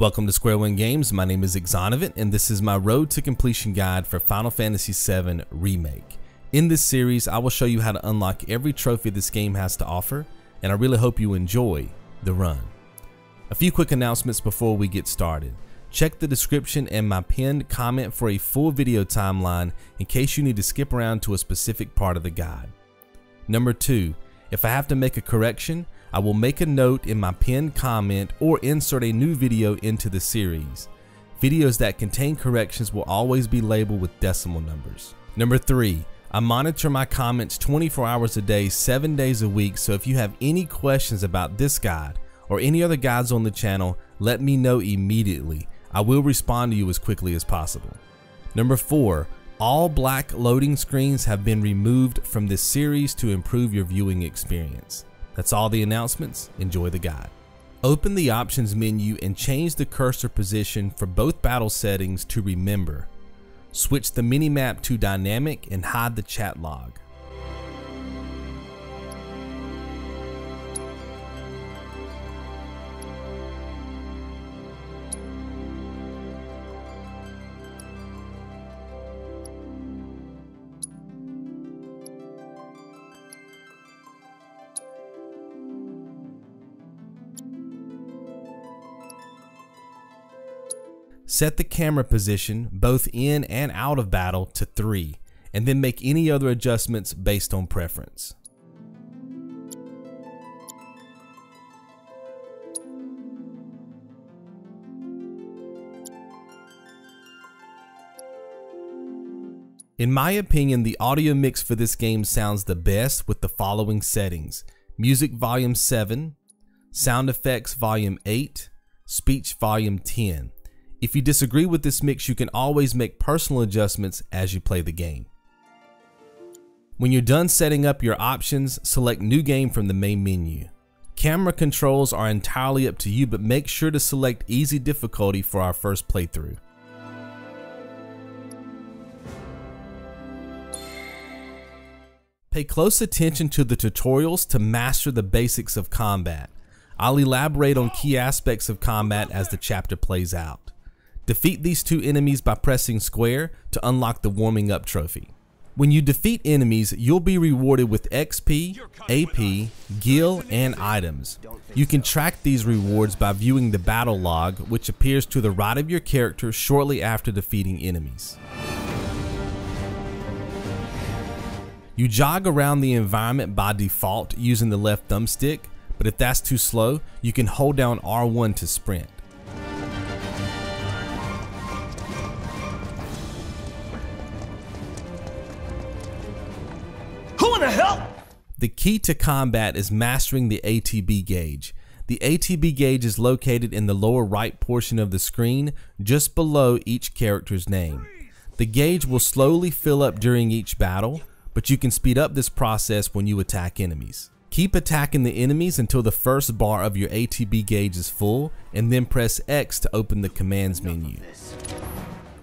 Welcome to Square One Games. My name is Exonovit, and this is my road to completion guide for Final Fantasy VII Remake. In this series, I will show you how to unlock every trophy this game has to offer, and I really hope you enjoy the run. A few quick announcements before we get started. Check the description and my pinned comment for a full video timeline in case you need to skip around to a specific part of the guide. Number 2, if I have to make a correction, I will make a note in my pinned comment or insert a new video into the series. Videos that contain corrections will always be labeled with decimal numbers. Number 3, I monitor my comments 24 hours a day, 7 days a week, so if you have any questions about this guide or any other guides on the channel, let me know immediately. I will respond to you as quickly as possible. Number 4, all black loading screens have been removed from this series to improve your viewing experience. That's all the announcements. Enjoy the guide. Open the options menu and change the cursor position for both battle settings to remember. Switch the minimap to dynamic and hide the chat log. Set the camera position, both in and out of battle, to 3, and then make any other adjustments based on preference. In my opinion, the audio mix for this game sounds the best with the following settings: music volume 7, sound effects volume 8, speech volume 10. If you disagree with this mix, you can always make personal adjustments as you play the game. When you're done setting up your options, select New Game from the main menu. Camera controls are entirely up to you, but make sure to select Easy difficulty for our first playthrough. Pay close attention to the tutorials to master the basics of combat. I'll elaborate on key aspects of combat as the chapter plays out. Defeat these 2 enemies by pressing square to unlock the warming up trophy. When you defeat enemies, you'll be rewarded with XP, AP, gil, and items. You can track these rewards by viewing the battle log, which appears to the right of your character shortly after defeating enemies. You jog around the environment by default using the left thumbstick, but if that's too slow, you can hold down R1 to sprint. The key to combat is mastering the ATB gauge. The ATB gauge is located in the lower right portion of the screen, just below each character's name. The gauge will slowly fill up during each battle, but you can speed up this process when you attack enemies. Keep attacking the enemies until the first bar of your ATB gauge is full, and then press X to open the commands menu.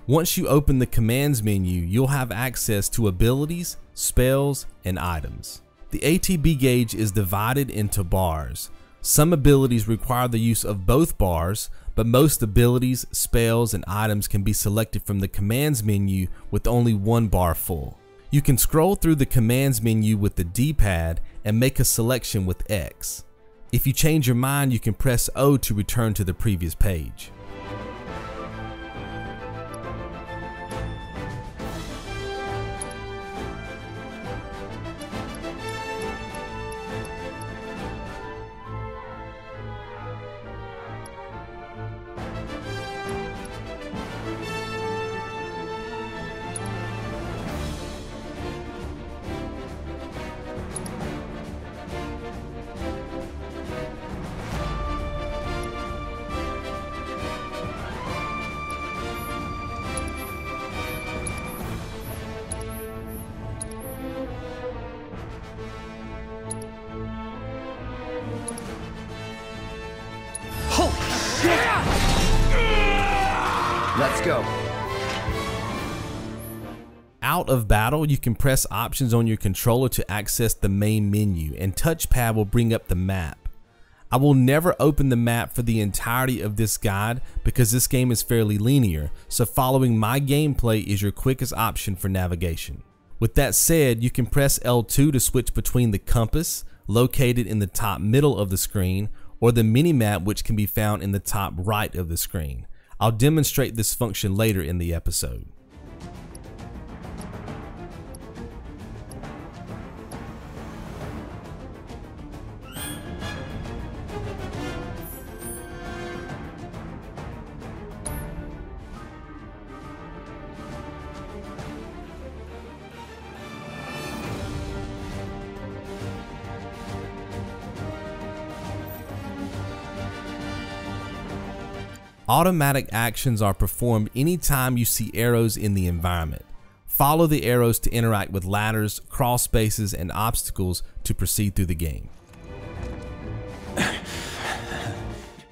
Once you open the commands menu, you'll have access to abilities, spells, and items. The ATB gauge is divided into bars. Some abilities require the use of both bars, but most abilities, spells, and items can be selected from the commands menu with only one bar full. You can scroll through the commands menu with the D-pad and make a selection with X. If you change your mind, you can press O to return to the previous page. Let's go. Out of battle, you can press options on your controller to access the main menu, and touchpad will bring up the map. I will never open the map for the entirety of this guide because this game is fairly linear, so following my gameplay is your quickest option for navigation. With that said, you can press L2 to switch between the compass, located in the top middle of the screen, or the minimap, which can be found in the top right of the screen. I'll demonstrate this function later in the episode. Automatic actions are performed anytime you see arrows in the environment. Follow the arrows to interact with ladders, crawl spaces, and obstacles to proceed through the game.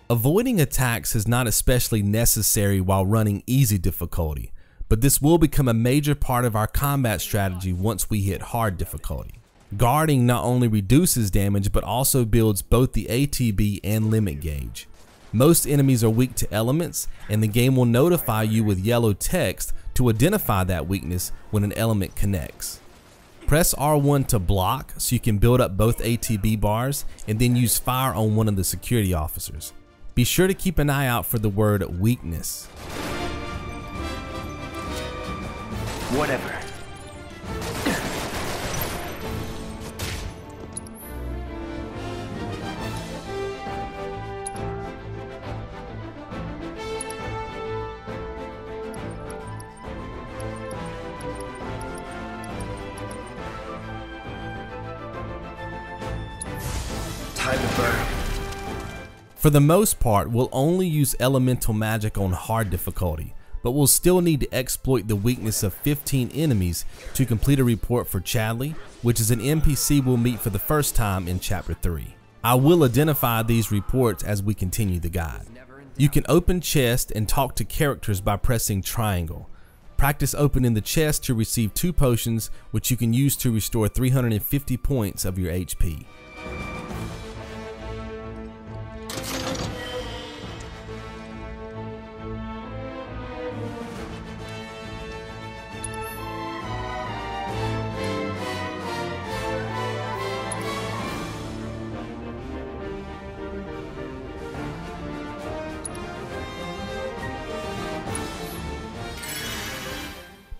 Avoiding attacks is not especially necessary while running easy difficulty, but this will become a major part of our combat strategy once we hit hard difficulty. Guarding not only reduces damage but also builds both the ATB and limit gauge. Most enemies are weak to elements, and the game will notify you with yellow text to identify that weakness when an element connects. Press R1 to block so you can build up both ATB bars and then use fire on one of the security officers. Be sure to keep an eye out for the word weakness. Whatever. Time to burn. For the most part, we'll only use elemental magic on hard difficulty, but we'll still need to exploit the weakness of 15 enemies to complete a report for Chadley, which is an NPC we'll meet for the first time in Chapter 3. I will identify these reports as we continue the guide. You can open chests and talk to characters by pressing triangle. Practice opening the chest to receive 2 potions, which you can use to restore 350 points of your HP.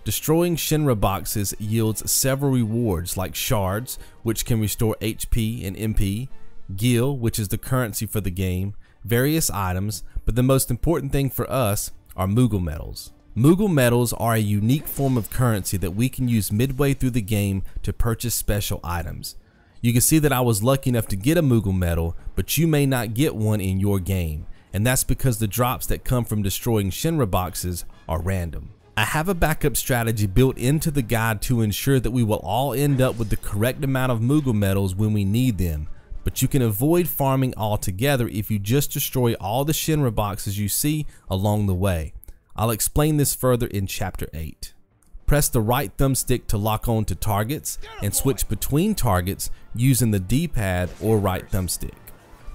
Destroying Shinra boxes yields several rewards like shards, which can restore HP and MP, gil, which is the currency for the game, various items, but the most important thing for us are Moogle medals. Moogle medals are a unique form of currency that we can use midway through the game to purchase special items. You can see that I was lucky enough to get a Moogle medal, but you may not get one in your game, and that's because the drops that come from destroying Shinra boxes are random. I have a backup strategy built into the guide to ensure that we will all end up with the correct amount of Moogle medals when we need them, but you can avoid farming altogether if you just destroy all the Shinra boxes you see along the way. I'll explain this further in Chapter 8. Press the right thumbstick to lock on to targets and switch between targets using the D-pad or right thumbstick.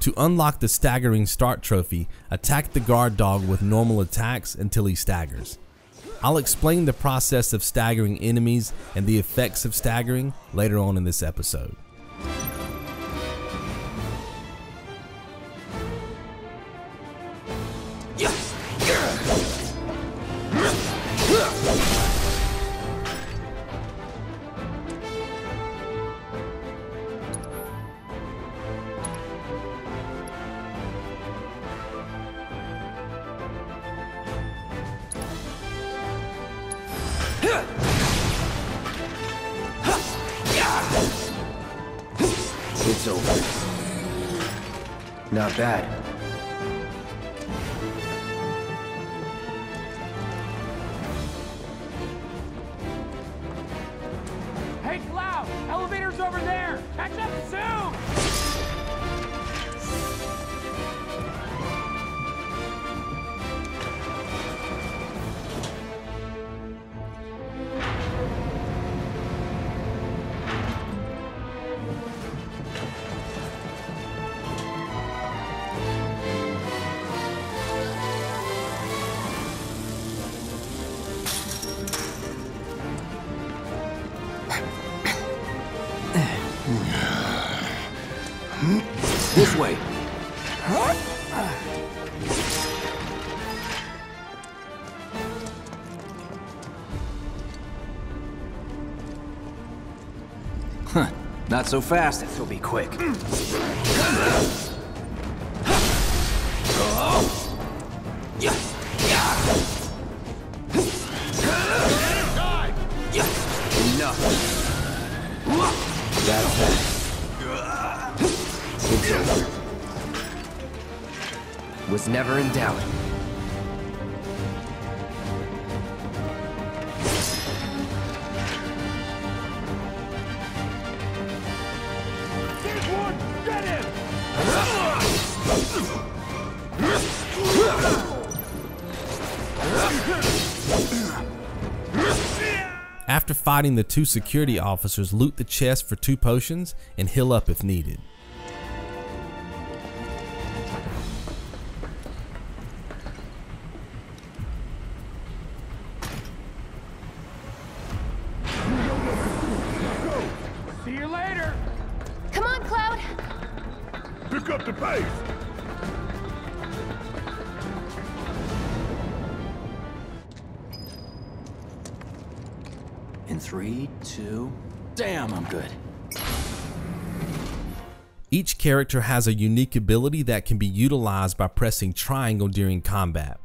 To unlock the Staggering Start trophy, attack the guard dog with normal attacks until he staggers. I'll explain the process of staggering enemies and the effects of staggering later on in this episode. It's over. Not bad. Hey, Cloud! Elevator's over there! Catch up soon! This way. Huh. Not so fast. This'll be quick. Enough. That's that. It's over. Was never in doubt. There's one! Get him! After fighting the 2 security officers, loot the chest for 2 potions and heal up if needed. See you later! Come on, Cloud! Pick up the pace! In 3, 2... Damn, I'm good. Each character has a unique ability that can be utilized by pressing triangle during combat.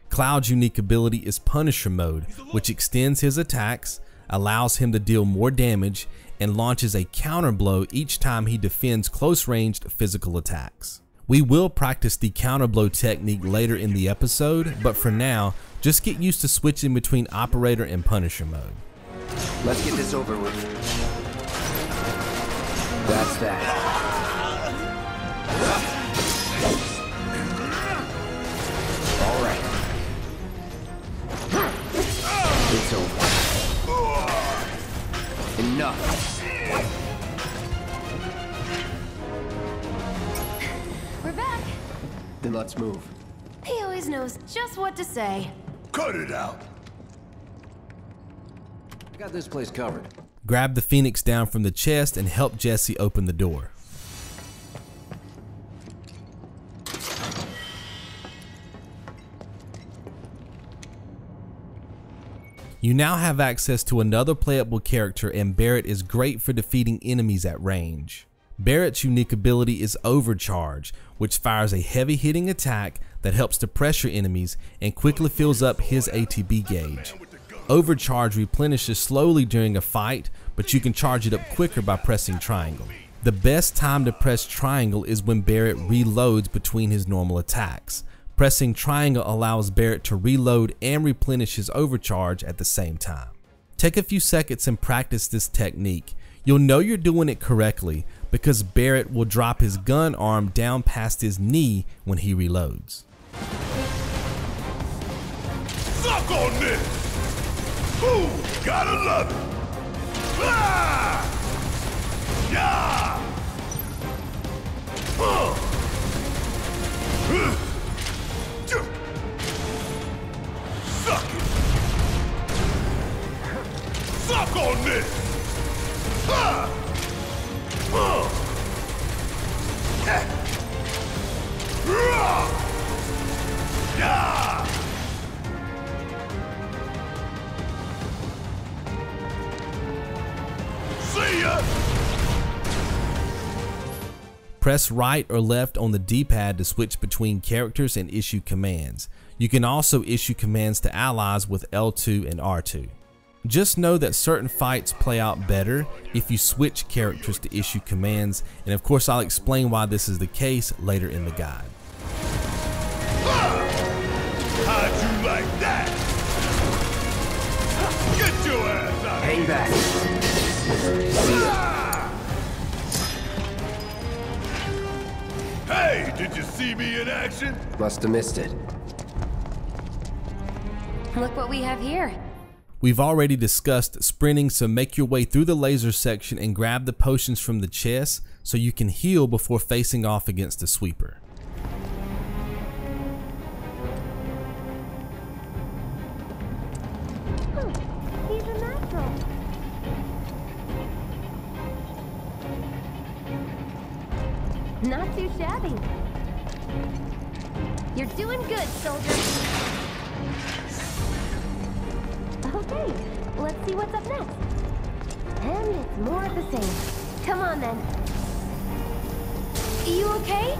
Cloud's unique ability is Punisher Mode, which extends his attacks, allows him to deal more damage, and launches a counter blow each time he defends close-ranged physical attacks. We will practice the counter blow technique later in the episode, but for now, just get used to switching between Operator and Punisher Mode. Let's get this over with. That's that. All right. It's over. Enough. We're back. Then let's move. He always knows just what to say. Cut it out! I got this place covered. Grab the Phoenix down from the chest and help Jesse open the door. You now have access to another playable character, and Barret is great for defeating enemies at range. Barret's unique ability is Overcharge, which fires a heavy hitting attack that helps to pressure enemies and quickly fills up his ATB gauge. Overcharge replenishes slowly during a fight, but you can charge it up quicker by pressing triangle. The best time to press triangle is when Barret reloads between his normal attacks. Pressing triangle allows Barret to reload and replenish his overcharge at the same time. Take a few seconds and practice this technique. You'll know you're doing it correctly because Barret will drop his gun arm down past his knee when he reloads. Suck on this! Ooh, gotta love it! Ah! Yeah! Suck it! Suck on this! Ah! Yeah! See ya! Press right or left on the D-pad to switch between characters and issue commands. You can also issue commands to allies with L2 and R2. Just know that certain fights play out better if you switch characters to issue commands, and of course I'll explain why this is the case later in the guide. How'd you like that? Get your ass out! Hang back. Hey, did you see me in action? Must have missed it. Look what we have here. We've already discussed sprinting, so make your way through the laser section and grab the potions from the chest so you can heal before facing off against the sweeper. He's a natural. Not too shabby. You're doing good, soldier. Okay, let's see what's up next. And it's more of the same. Come on, then. You okay?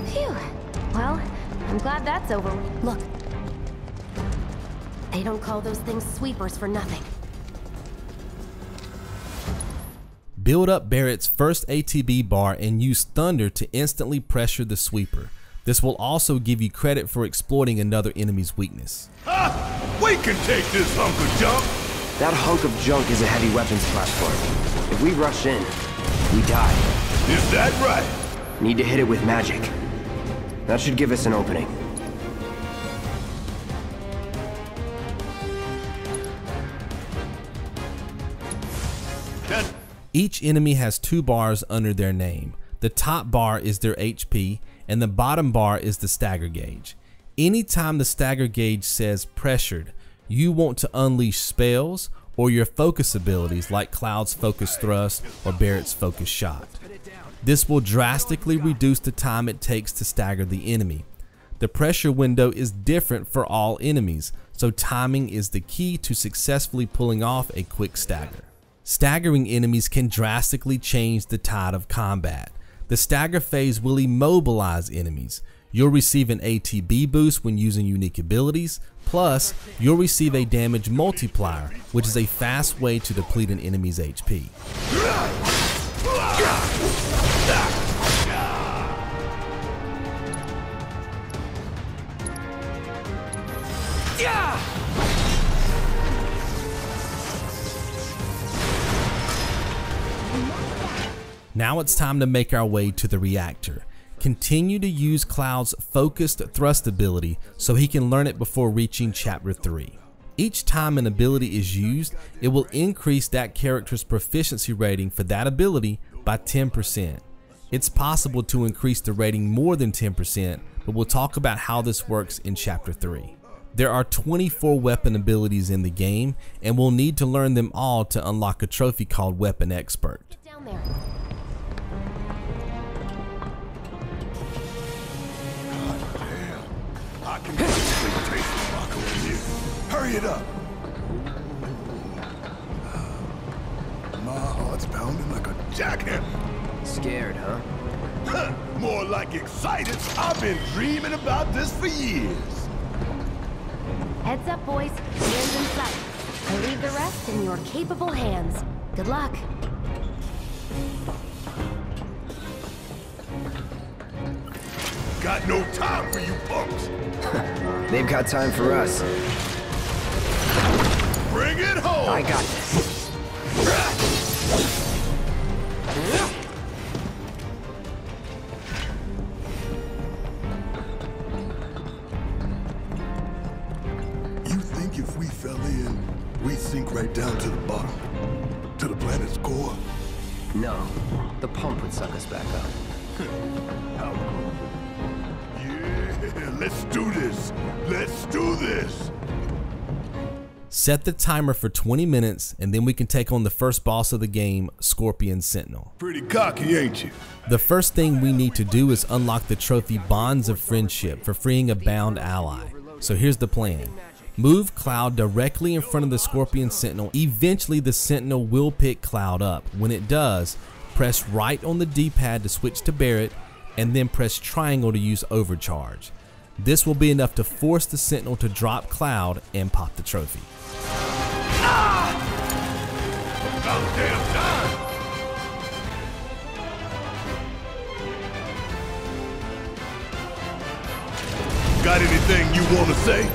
Phew. Well, I'm glad that's over. Look. They don't call those things sweepers for nothing. Build up Barret's first ATB bar and use Thunder to instantly pressure the sweeper. This will also give you credit for exploiting another enemy's weakness. Ha! We can take this hunk of junk! That hunk of junk is a heavy weapons platform. If we rush in, we die. Is that right? Need to hit it with magic. That should give us an opening. Each enemy has 2 bars under their name. The top bar is their HP, and the bottom bar is the stagger gauge. Anytime the stagger gauge says pressured, you want to unleash spells or your focus abilities like Cloud's focus thrust or Barret's focus shot. This will drastically reduce the time it takes to stagger the enemy. The pressure window is different for all enemies, so timing is the key to successfully pulling off a quick stagger. Staggering enemies can drastically change the tide of combat. The stagger phase will immobilize enemies. You'll receive an ATB boost when using unique abilities, plus you'll receive a damage multiplier, which is a fast way to deplete an enemy's HP. Now it's time to make our way to the reactor. Continue to use Cloud's focused thrust ability so he can learn it before reaching chapter 3. Each time an ability is used, it will increase that character's proficiency rating for that ability by 10%. It's possible to increase the rating more than 10%, but we'll talk about how this works in chapter 3. There are 24 weapon abilities in the game, and we'll need to learn them all to unlock a trophy called Weapon Expert. Get down there. I can taste the Mako in here. Hurry it up! My heart's pounding like a jackhammer. Scared, huh? More like excited. I've been dreaming about this for years. Heads up, boys. Hands in sight. I leave the rest in your capable hands. Good luck. Got no time for you punks. They've got time for us. Bring it home! I got this. You think if we fell in, we'd sink right down to the bottom? To the planet's core? No, the pump would suck us back up. How cool. Yeah, let's do this. Let's do this. Set the timer for 20 minutes and then we can take on the first boss of the game, Scorpion Sentinel. Pretty cocky, ain't you? The first thing we need to do is unlock the trophy Bonds of Friendship for freeing a bound ally. So here's the plan. Move Cloud directly in front of the Scorpion Sentinel. Eventually the Sentinel will pick Cloud up. When it does, press right on the D-pad to switch to Barret and then press triangle to use Overcharge. This will be enough to force the Sentinel to drop Cloud and pop the trophy. About damn time! Got anything you want to say?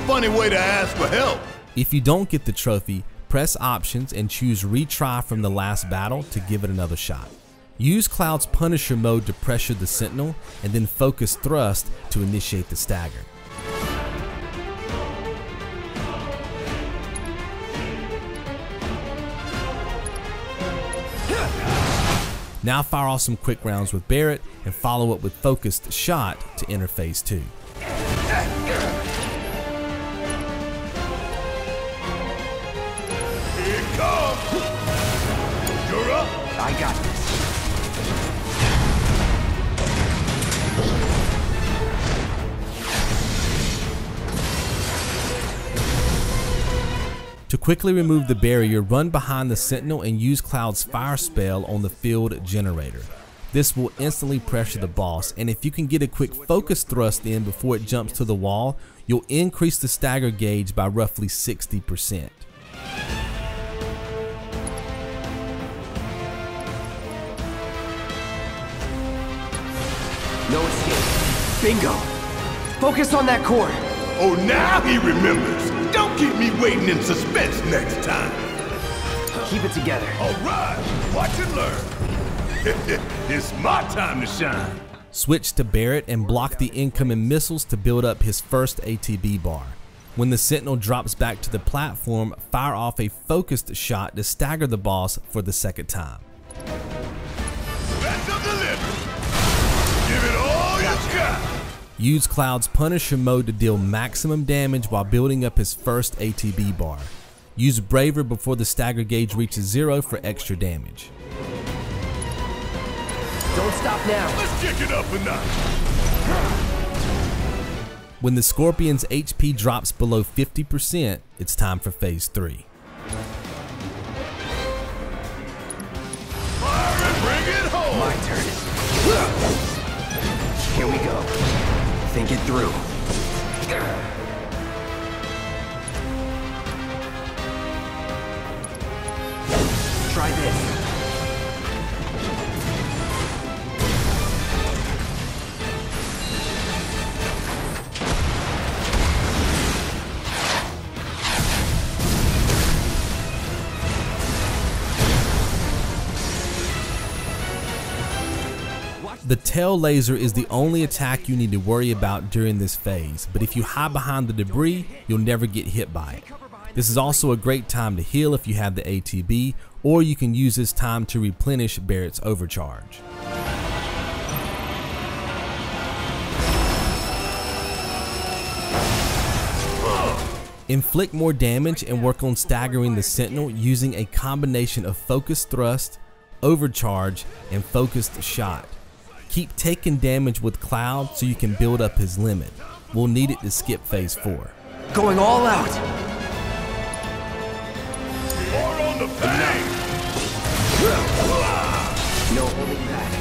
Funny way to ask for help. If you don't get the trophy, press options and choose retry from the last battle to give it another shot. Use Cloud's Punisher mode to pressure the Sentinel and then focus thrust to initiate the stagger. Now fire off some quick rounds with Barret and follow up with focused shot to enter phase 2. I got this. To quickly remove the barrier, run behind the Sentinel and use Cloud's fire spell on the field generator. This will instantly pressure the boss, and if you can get a quick focus thrust in before it jumps to the wall, you'll increase the stagger gauge by roughly 60%. No escape. Bingo! Focus on that core! Oh, now he remembers. Don't keep me waiting in suspense next time. Keep it together. All right, watch and learn. It's my time to shine. Switch to Barret and block the incoming missiles to build up his first ATB bar. When the Sentinel drops back to the platform, fire off a focused shot to stagger the boss for the second time. Special delivery. Give it all you got. Use Cloud's Punisher mode to deal maximum damage while building up his first ATB bar. Use Braver before the stagger gauge reaches 0 for extra damage. Don't stop now. Let's kick it up a notch. When the Scorpion's HP drops below 50%, it's time for Phase 3. Fire and bring it home. My turn. Here we go. Think it through. Try this. The tail laser is the only attack you need to worry about during this phase, but if you hide behind the debris, you'll never get hit by it. This is also a great time to heal if you have the ATB, or you can use this time to replenish Barret's Overcharge. Inflict more damage and work on staggering the Sentinel using a combination of focused thrust, overcharge, and focused shot. Keep taking damage with Cloud so you can build up his limit. We'll need it to skip Phase 4. Going all out. More on the bang. No holding back.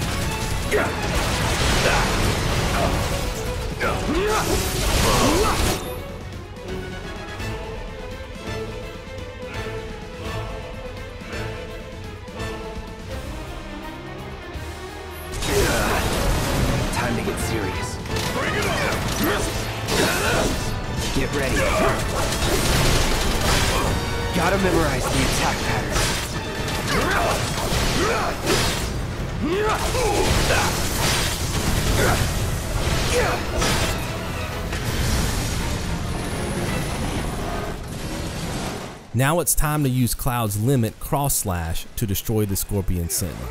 Time to get serious. Bring it on. Get ready. Gotta memorize the attack pattern. Now it's time to use Cloud's limit cross slash to destroy the Scorpion Sentinel.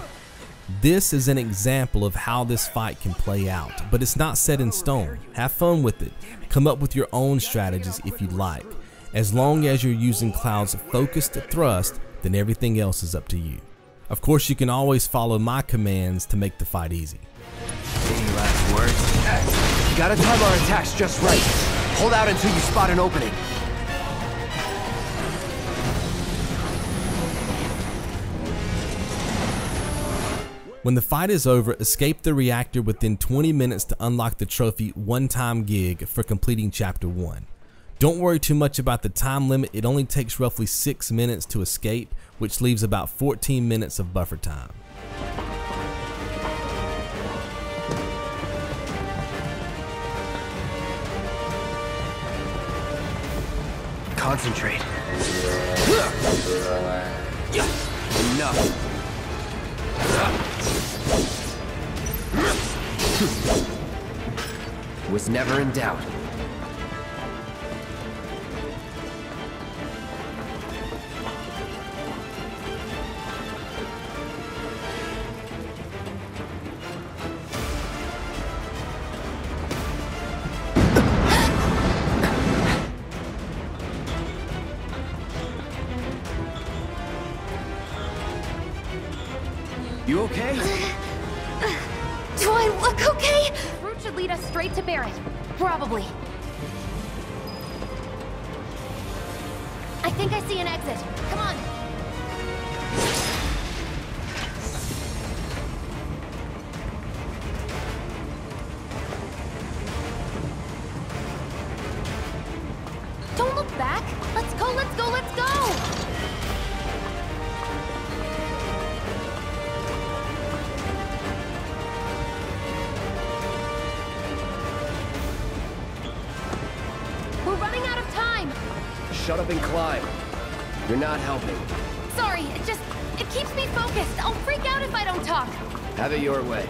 This is an example of how this fight can play out, but it's not set in stone. Have fun with it. Come up with your own strategies if you'd like. As long as you're using Cloud's focused thrust, then everything else is up to you. Of course, you can always follow my commands to make the fight easy. Any last words? You gotta time our attacks just right. Hold out until you spot an opening. When the fight is over, escape the reactor within 20 minutes to unlock the trophy one-time gig for completing Chapter 1. Don't worry too much about the time limit, it only takes roughly 6 minutes to escape, which leaves about 14 minutes of buffer time. Concentrate. Enough. Was never in doubt. You okay? Do I look okay? The route should lead us straight to Barret. Probably. I think I see an exit. Come on. Don't look back. Let's go, let's go, let's go! We're running out of time. Shut up and climb. You're not helping. Sorry, it keeps me focused. I'll freak out if I don't talk. Have it your way.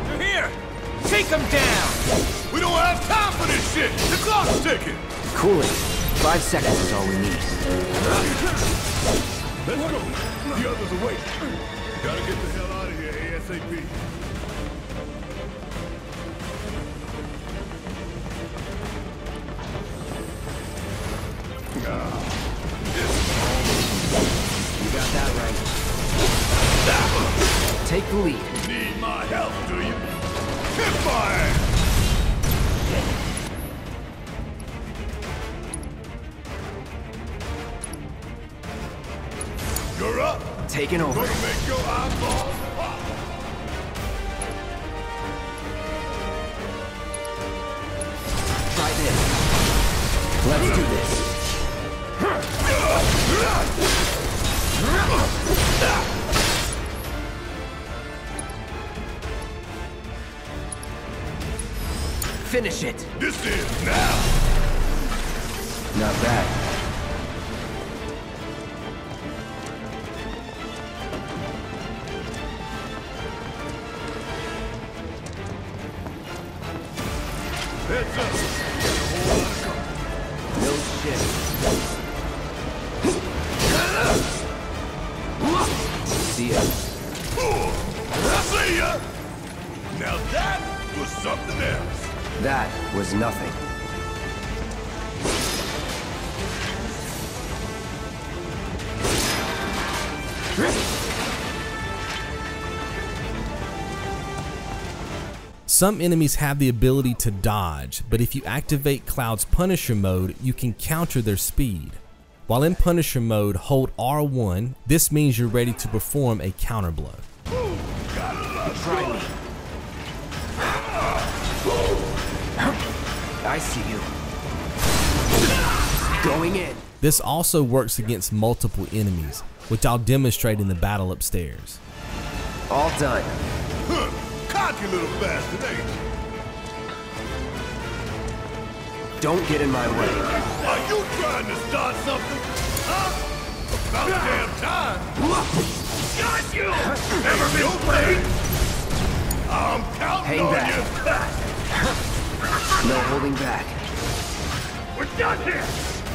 They're here! Take them down! We don't have time for this shit! The clock's ticking! Cooling. 5 seconds is all we need. Let's go! The others are waiting. Gotta get the hell out of here ASAP. You got that right. Take the lead. Need my help, do you? Hit fire! You're up! Taking over. Gonna make your eyeballs pop! Try this. Let's do this. Finish it. This is now! Not bad. Heads up! No shit. See ya. See ya! Now that was something else. That was nothing. Some enemies have the ability to dodge, but if you activate Cloud's Punisher mode, you can counter their speed. While in Punisher mode, hold R1. This means you're ready to perform a counter blow. Try me. I see you. Going in. This also works against multiple enemies, which I'll demonstrate in the battle upstairs. All done. Cocky little bastard, ain't you? Don't get in my way. Are you trying to start something? Huh? About damn time. Got you! Never been played. I'm counting Hang on back. you. No holding back. We're done here.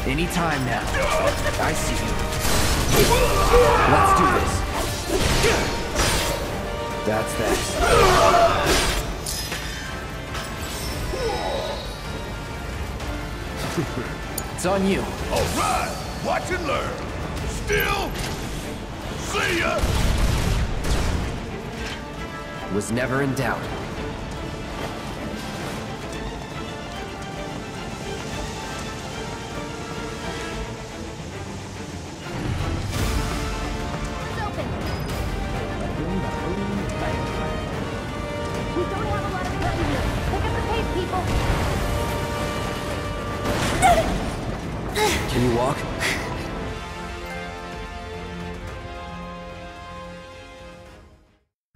Anytime now. I see you. Let's do this. That's that. It's on you. All right. Watch and learn. Still. See ya. Was never in doubt. It's open. We don't have a lot of time here. Pick up the pace, people. Can you walk?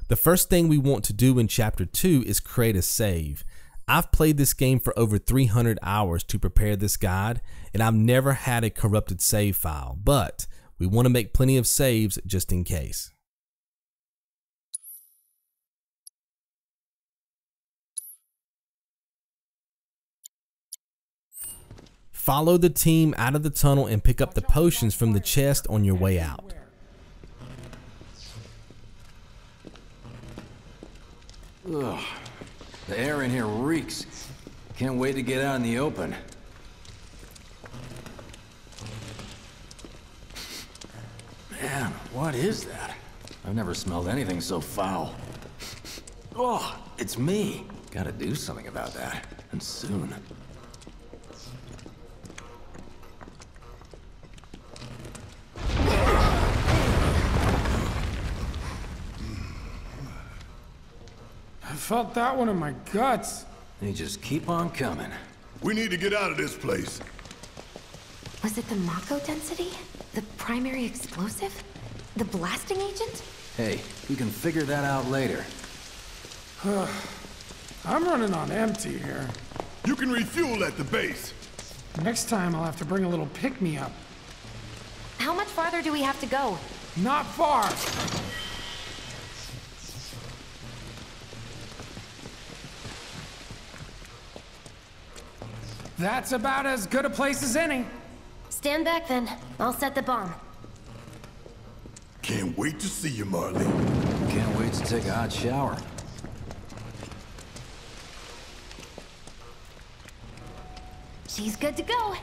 The first thing we want to do in Chapter 2 is create a save. I've played this game for over 300 hours to prepare this guide, and I've never had a corrupted save file, but we want to make plenty of saves just in case. Follow the team out of the tunnel and pick up the potions from the chest on your way out. The air in here reeks. Can't wait to get out in the open. Man, what is that? I've never smelled anything so foul. Oh, it's me. Gotta do something about that, and soon. I felt that one in my guts. They just keep on coming. We need to get out of this place. Was it the Mako density? The primary explosive? The blasting agent? Hey, we can figure that out later. I'm running on empty here. You can refuel at the base. Next time I'll have to bring a little pick-me-up. How much farther do we have to go? Not far. That's about as good a place as any. Stand back then. I'll set the bomb. Can't wait to see you, Marley. Can't wait to take a hot shower. She's good to go.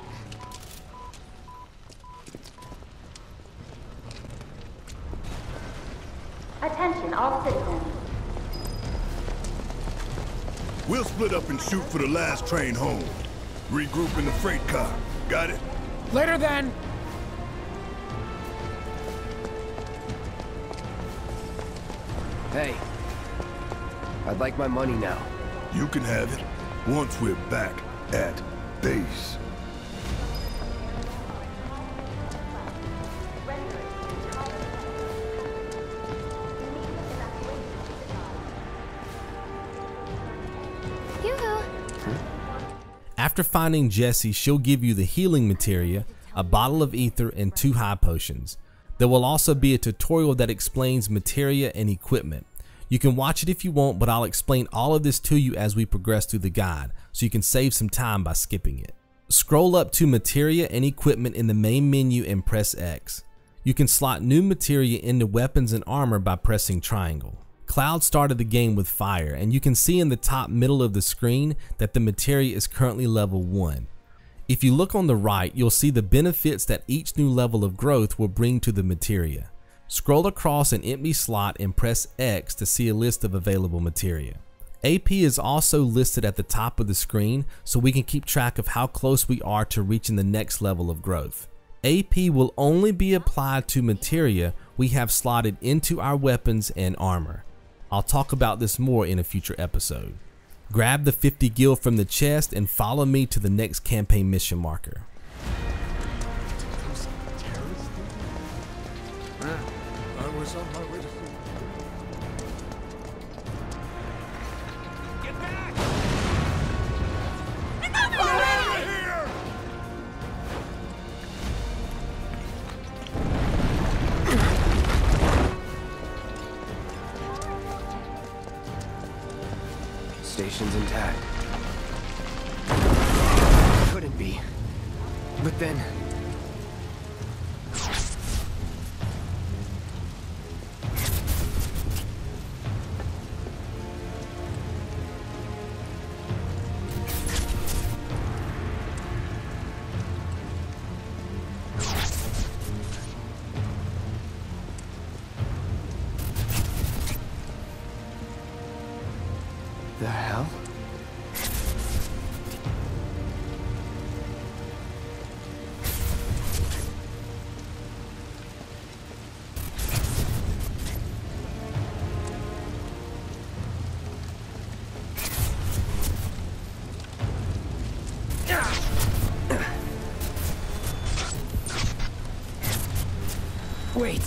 Attention all citizens. We'll split up and shoot for the last train home. Regroup in the freight car. Got it? Later then. Hey. I'd like my money now. You can have it once we're back at base. After finding Jessie, she'll give you the healing materia, a bottle of ether, and 2 high potions. There will also be a tutorial that explains materia and equipment. You can watch it if you want, but I'll explain all of this to you as we progress through the guide, so you can save some time by skipping it. Scroll up to materia and equipment in the main menu and press X. You can slot new materia into weapons and armor by pressing triangle. Cloud started the game with fire, and you can see in the top middle of the screen that the materia is currently level 1. If you look on the right, you'll see the benefits that each new level of growth will bring to the materia. Scroll across an empty slot and press X to see a list of available materia. AP is also listed at the top of the screen, so we can keep track of how close we are to reaching the next level of growth. AP will only be applied to materia we have slotted into our weapons and armor. I'll talk about this more in a future episode. Grab the 50 gil from the chest and follow me to the next campaign mission marker. I was on my way to Get back! Get out of here! Station's intact. Couldn't be. But then... The hell? Wait.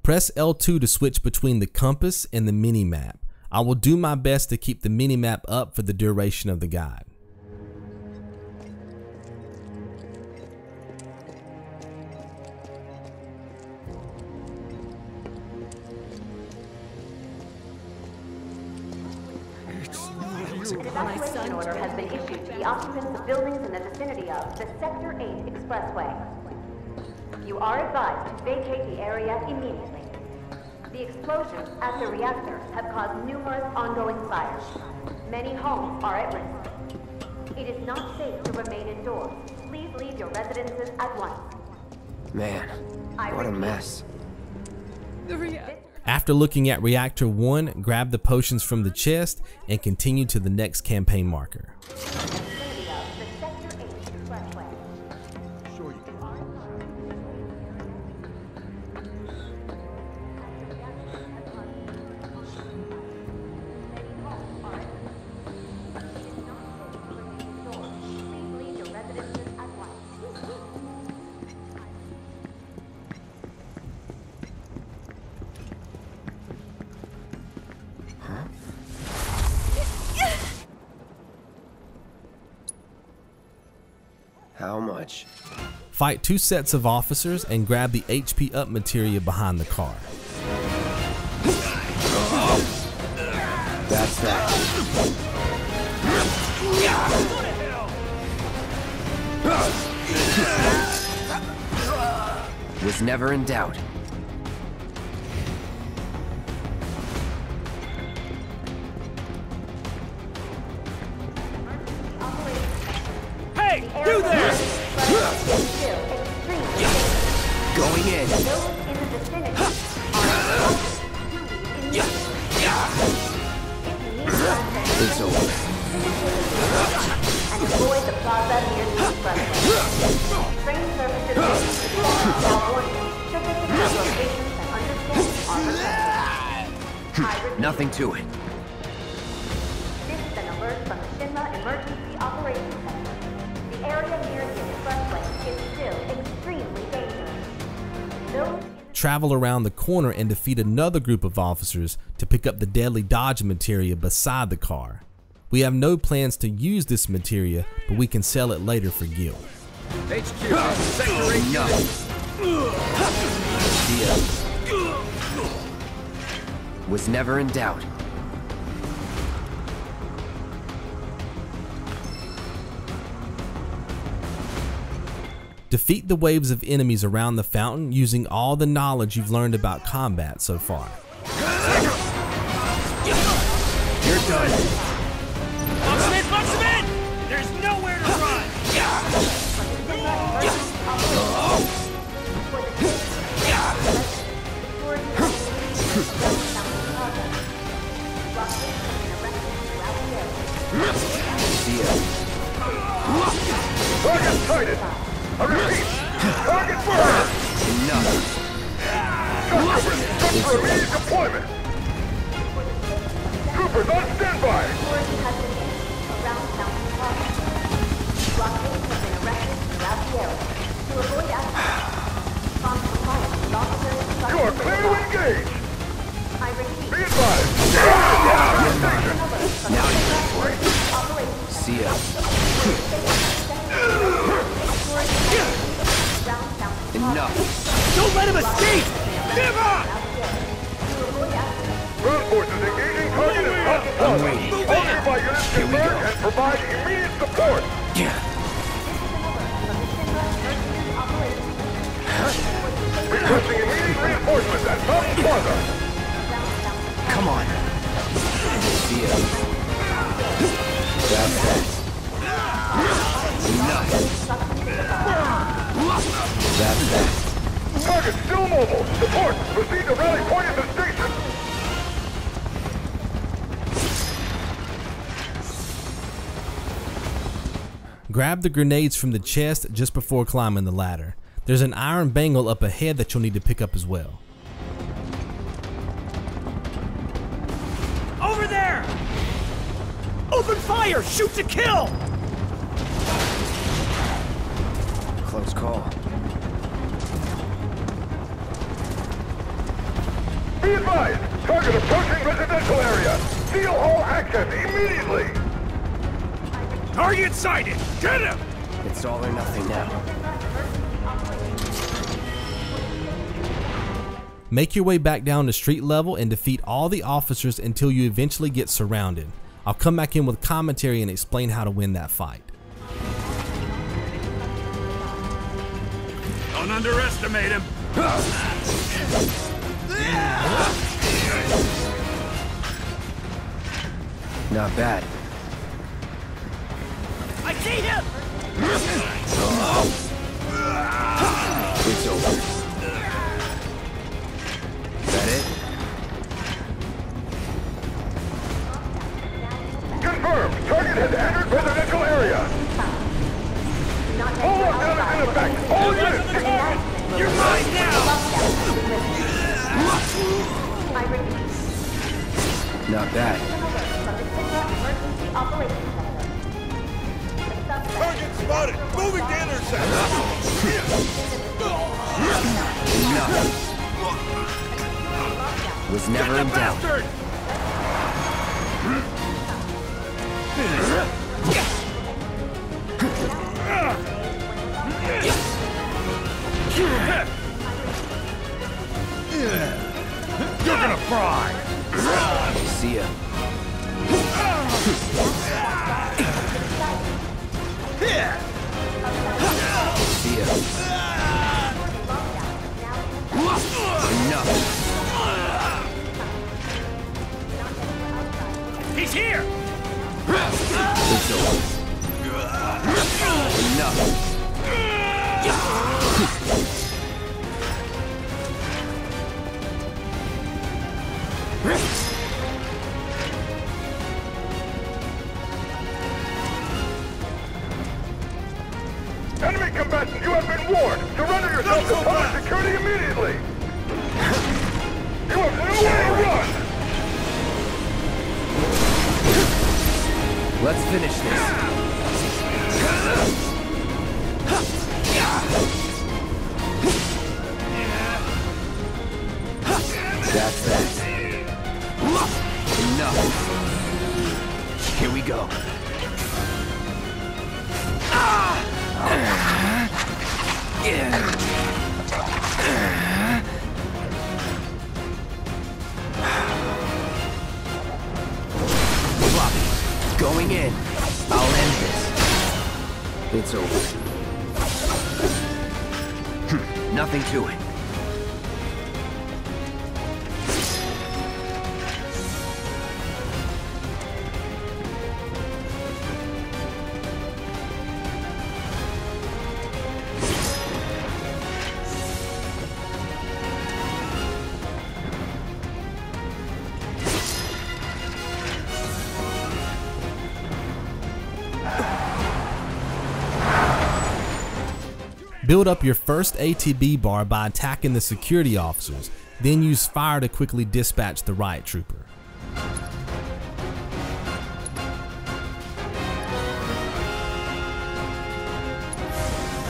Press L2 to switch between the compass and the mini-map. I will do my best to keep the mini-map up for the duration of the guide. An evacuation order has been issued to the occupants of buildings in the vicinity of the Sector 8 Expressway. You are advised to vacate the area immediately. The explosions at the reactor have caused numerous ongoing fires. Many homes are at risk. It is not safe to remain indoors. Please leave your residences at once. Man, what a mess. After looking at Reactor 1, grab the potions from the chest and continue to the next campaign marker. Vicinity of the Sector 8 Expressway. Sure you can. How much? Fight 2 sets of officers and grab the HP Up Materia behind the car. That's that. Was never in doubt. Hey, you there! Going in. Those in the vicinity are It's over. and avoid the plaza near the expressway. Train services without warning should visit the locations and understand are Nothing to it. This is an alert from the Shinra Emergency Operations Center. The area near the expressway is still extremely dangerous. Those Travel around the corner and defeat another group of officers to pick up the deadly dodge materia beside the car. We have no plans to use this materia, but we can sell it later for Gil. HQ, Sector 8 units. Was never in doubt. Defeat the waves of enemies around the fountain using all the knowledge you've learned about combat so far. You're done. Box them in! There's nowhere to run! Target sighted! I repeat! Target burned! Enough. Troopers, good for immediate deployment! Troopers on standby! security has been issued around Mountain Plaza. Blockades have been erected throughout the area to avoid accidents. Prompt compliance with officers and You are clear to engage! I repeat. Be advised! Now you're ready for it. See ya. Enough. Don't let him escape! Give up! Ground forces engaging target at Up Plaza. All nearby units converge and provide immediate support! Requesting immediate reinforcements at Mountain Plaza! Come on. See ya. That's that. Enough. That's that. Target still mobile! Support! Proceed to rally point at the station! Grab the grenades from the chest just before climbing the ladder. There's an iron bangle up ahead that you'll need to pick up as well. Over there! Open fire! Shoot to kill! Close call. Be advised! Target approaching residential area! Seal all access immediately! Target sighted! Get him! It's all or nothing now. Make your way back down to street level and defeat all the officers until you eventually get surrounded. I'll come back in with commentary and explain how to win that fight. Don't underestimate him. Not bad. I see him! It's over. Is that it? Confirmed. Target has entered residential area. Hold on, damage in effect. All units. You're mine now! I repeat. Not bad. From the Emergency Operations Center. Target spotted. Moving to intercept. Enough. Was never in doubt. Bastard! You're gonna fry! See ya. See ya. Enough. He's here! It's over. Enough. Enemy combatant, you have been warned. Surrender yourself to public security immediately. You have nowhere to run. Let's finish this. That's that. Enough. Here we go. Going in. I'll end this. It's over. Nothing to it. Build up your first ATB bar by attacking the security officers, then use fire to quickly dispatch the riot trooper.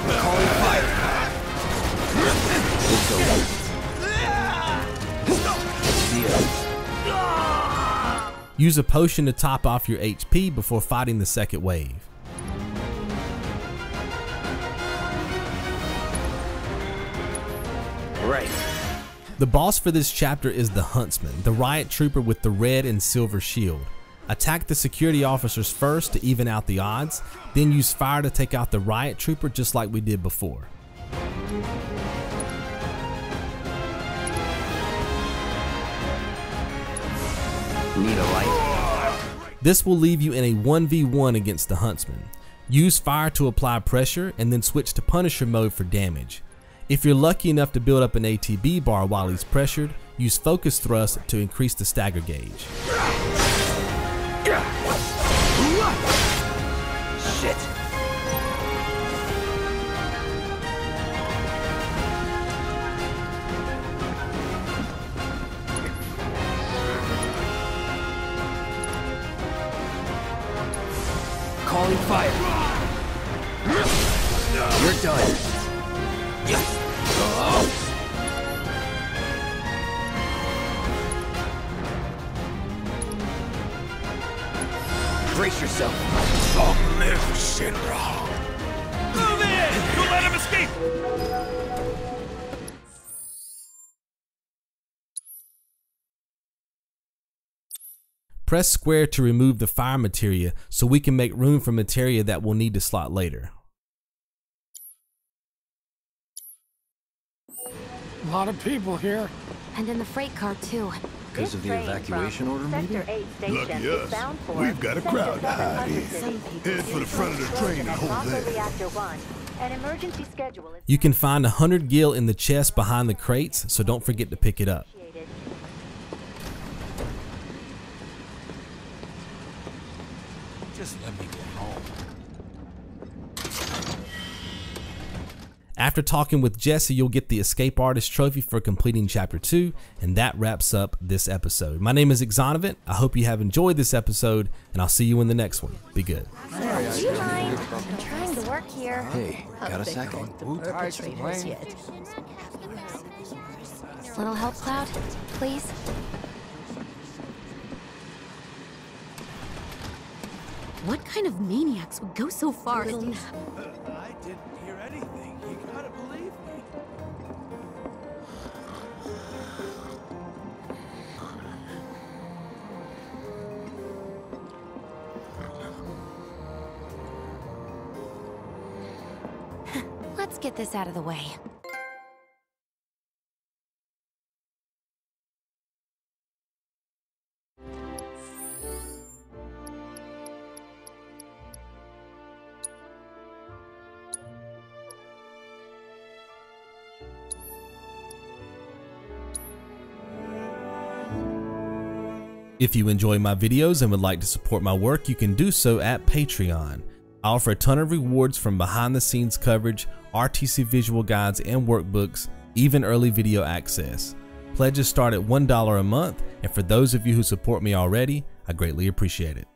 Calling fire. It's over. See ya. Use a potion to top off your HP before fighting the second wave. Right. The boss for this chapter is the Huntsman, the riot trooper with the red and silver shield. Attack the security officers first to even out the odds, then use fire to take out the riot trooper just like we did before. Need a light? This will leave you in a 1v1 against the Huntsman. Use fire to apply pressure and then switch to Punisher mode for damage. If you're lucky enough to build up an ATB bar while he's pressured, use focus thrust to increase the stagger gauge. Shit. Calling fire. You're done. Brace yourself. Long live Shinra. Move in! Don't let him escape! Press square to remove the fire materia so we can make room for materia that we'll need to slot later. A lot of people here. And in the freight car, too. Because of the evacuation order, maybe? Lucky us. We've got a crowd to hide in. Head for the front of the train and hold there. An emergency schedule is You can find 100 gil in the chest behind the crates, so don't forget to pick it up. initiated. Just let me get home. After talking with Jesse, you'll get the Escape Artist trophy for completing Chapter 2, and that wraps up this episode. My name is Exonovit. I hope you have enjoyed this episode, and I'll see you in the next one. Be good. Do you mind? I'm trying to work here. Hey, got a second? Little help, Cloud? Please? What kind of maniacs would go so far as to... I didn't hear anything. You gotta believe me. Let's get this out of the way. If you enjoy my videos and would like to support my work, you can do so at Patreon. I offer a ton of rewards from behind the scenes coverage, RTC visual guides and workbooks, even early video access. Pledges start at $1 a month, and for those of you who support me already, I greatly appreciate it.